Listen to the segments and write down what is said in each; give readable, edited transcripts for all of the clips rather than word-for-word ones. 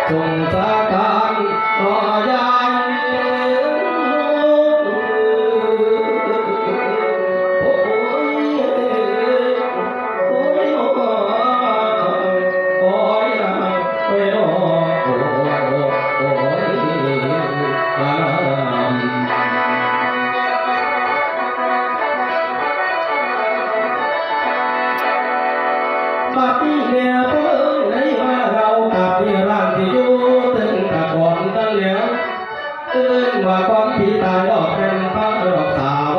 ทรงสาการต่อยายโอ้ยโอ้ยโอ้ยโอ้ยโอ้ยโอ้ปาร์ตี้เนี่ยเพิ่งในว่าเรากับที่ร่างที่อยู่ถึงตะก่อนตั้งแล้วว่าความผีตายดอกเป็นพระดอกสาว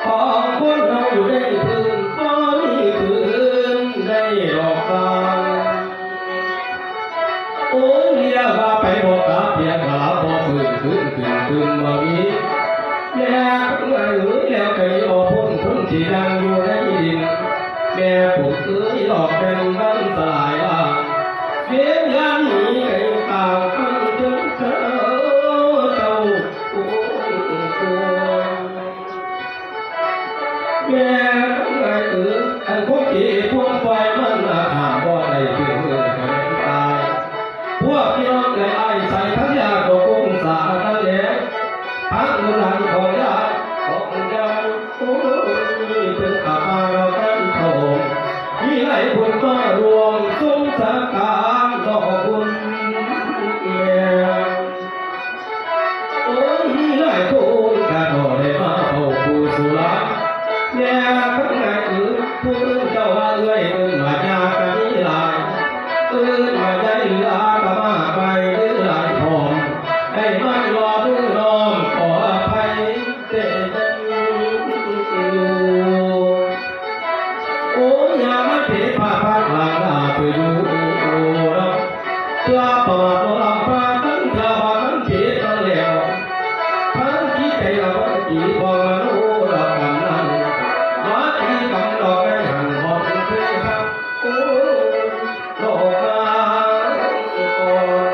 ของคนเราอยู่ในพื้นก็มีคืนได้ดอกกลางโอ้ยเรียกว่าไปบอกกับเพียงขาบอกคืนมาวิแล้วเอ้ยแล้วไปบอกพุ่นที่ดังอยู่ในดินแม่ผมหลอกเป็นบ้านสลายว่าเพียงยันหนีไก่ตาคันจนเธอเจ้าโอ้แม่ทั้งไงอันพวกที่พวกไฟมันถามว่าใดถึงกันตายพวกพี่น้องไก่ไอ้ใส่ทั้งยาดอกกุ้งสาทั้งแหลกทั้งหลังของยาของยาโอ้ยเป็นอาบาเรากันโถมีหลายคนมารวมสงสารการดอกบุญแม่โอ้ยมีหลายคนการดอกได้มาเข้าผู้สุราแม่ทั้งไงผู้เจ้าว่าเอ้ยมาญากันนี่หลายมาใจเหลือกะมาไปหรือหลายพร้อมให้มารอมือน้อมขออภัยเต็มโอ้ยอย่ามาเพียพาพัดหลังหน้าไปดูเราเพื่อประวัติเราพาทั้งชาวบ้านเพียมาแล้วทั้งที่ใจเราที่พอมารู้เรากันนั้นมาที่กำดอกไม่หันหอมเพื่อครับโอ้ดอกมาก่อน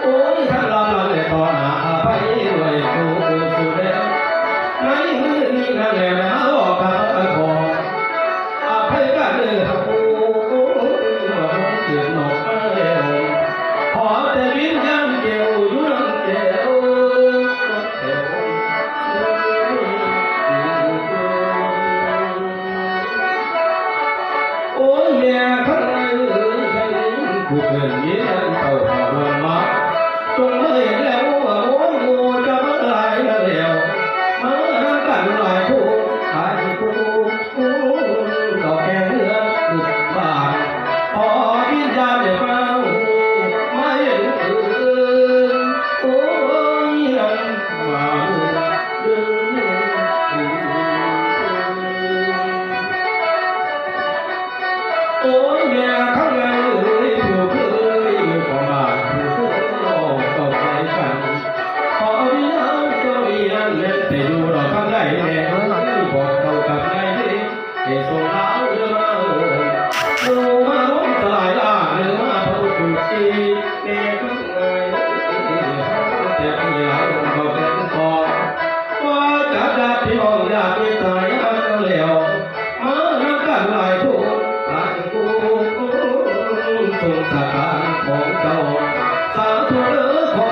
โอ้ยท่านเราเลยตอนหาไปด้วยกูสุดแล้วในมือนี้นั่นแหละนะบอกกันขอให้กันเลยครับโอ้ว่าน้องเกิดหนอกมาแล้วขอแต่วิญญาณเดียวอยู่นั่นเดียวโอ้ยแม่ข้างในผู้เกิดนี้นั่นเต่าหอมมาจงไม่เห็นแล้วว่าโอ้โหจะมาหลายแล้วมากันหลายผู้หลายผู้ดอกแก้วเนื้อลูกบ้านพอวิญญาณเดี๋ยวมาไม่เห็นโอ้ยนั่นมาโอ้ยแม่ข้างในผู้เคยของบ้านผู้รอต่อใจกันพอวิญญาณเจ้าอีนั่นเล่นแต่อยู่รอข้างในแน่บอกเขากับนายให้ส่งเอาเรือมาดูมาล้มสลายล่าเรือมาพบจุดจีเด็กข้างในแต่ที่หลายคนก็เป็นคอว่าจับได้ที่ห้องยาที่ตายอันเหลวมานักกันหลายทุกหลายผู้ทรงสถานของเจ้าสาธุเด้อขอ